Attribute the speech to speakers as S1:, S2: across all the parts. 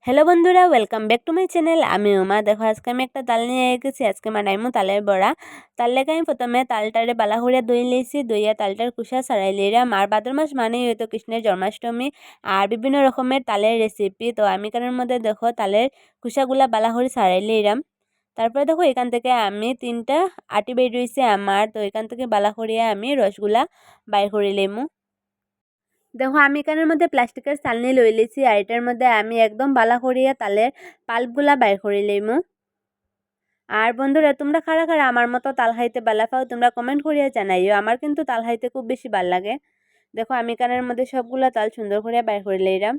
S1: Hello বন্ধুরা, welcome back to my channel. আমি উমা। দেখো আজকে আমি একটা তাল নিয়ে গেছি। আজকে বানাইমু তালের বড়া। তার লেগে আমি প্রথমে তালটারে বালা করিয়া ধুই লইছি। ধুইয়া তালটার কুসা ছাড়াই লইলাম। আর ভাদ্র মাস মানেই হয়তো কৃষ্ণের জন্মাষ্টমী আর বিভিন্ন রকমের তালের রেসিপি। তো আমি কানের মধ্যে দেখো তালের কুসাগুলা বালা করে ছাড়াই লইলাম। তারপরে দেখো এখান থেকে আমি 3টা আটি বের রয়েছে আমার। তো এখান থেকে বালা করিয়া আমি রসগুলা বাইর করে লইমু। দেখো আমি এখানের মধ্যে প্লাস্টিকের চালনি লই লিছি আর এটার মধ্যে আমি একদম বালা করিয়া তালের পাল্পগুলা বাইর করে লইমু। আর বন্ধুরা তোমরা কারা কারা আমার মতো তাল খাইতে বালা পাও তোমরা কমেন্ট করিয়া জানাইও। আমার কিন্তু তাল খাইতে খুব বেশি ভাল লাগে। দেখো আমি এখানের মধ্যে সবগুলা তাল সুন্দর করিয়া বাইর করে লইলাম।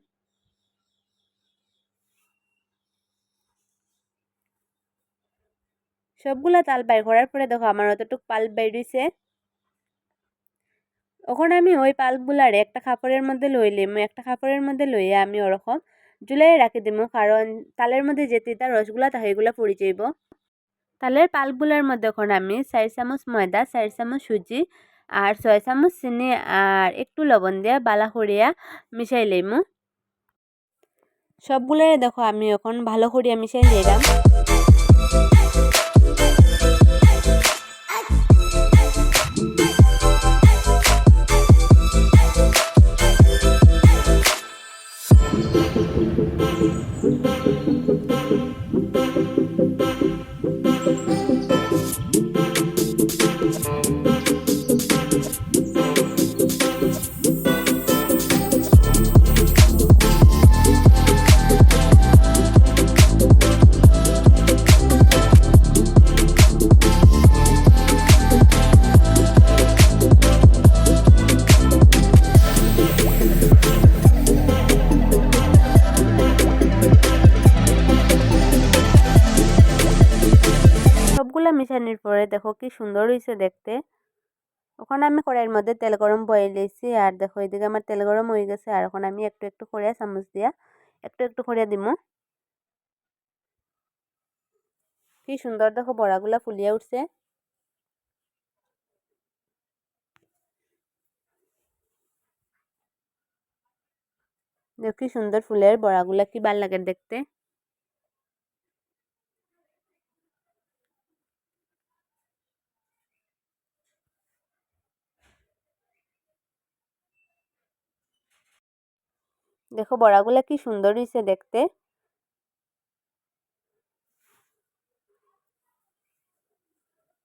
S1: সবগুলা তাল বাইর করার পরে দেখো আমার অতটুক পাল্প বাইর হইছে। এখন আমি ওই পাল্পগুলারে একটা কাপড়ের মধ্যে লই লিমু। একটা কাপড়ের মধ্যে লইয়া আমি ওরকম ঝুলাই রাখি দিমু, কারণ তালের মধ্যে যে তিতা রসগুলা থাকে এগুলা পড়ে যাইব। তালের পাল্পগুলোর মধ্যে এখন আমি 4 চামচ ময়দা, 4 চামচ সুজি আর 6 চামচ চিনি আর একটু লবণ দিয়া বালা করিয়া মিশাই লইমু। সবগুলোরে দেখো আমি এখন ভালো করিয়া মিশাই দিলাম। সবগুলা মিশানোর পরে দেখো কি সুন্দর হয়েছে দেখতে। এখন আমি কড়াইয়ের মধ্যে তেল গরম বয়ে দিয়েছি আর দেখো এদিকে আমার তেল গরম হয়ে গেছে। আর এখন আমি একটু একটু করিয়া চামচ দিয়া একটু একটু করিয়া দিমু। কি সুন্দর দেখো বড়াগুলা ফুলিয়া উঠছে। দেখো কি সুন্দর ফুলের বড়াগুলা, কি ভাল লাগে দেখতে। দেখো বড়াগুলা কি সুন্দর হয়েছে দেখতে।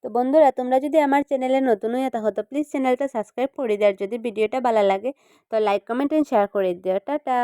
S1: তো বন্ধুরা তোমরা যদি আমার চ্যানেলে নতুন হয়ে থাকো তো প্লিজ চ্যানেলটা সাবস্ক্রাইব করে দিও। আর যদি ভিডিওটা ভালো লাগে তো লাইক কমেন্ট এন্ড শেয়ার করে দিও। টাটা।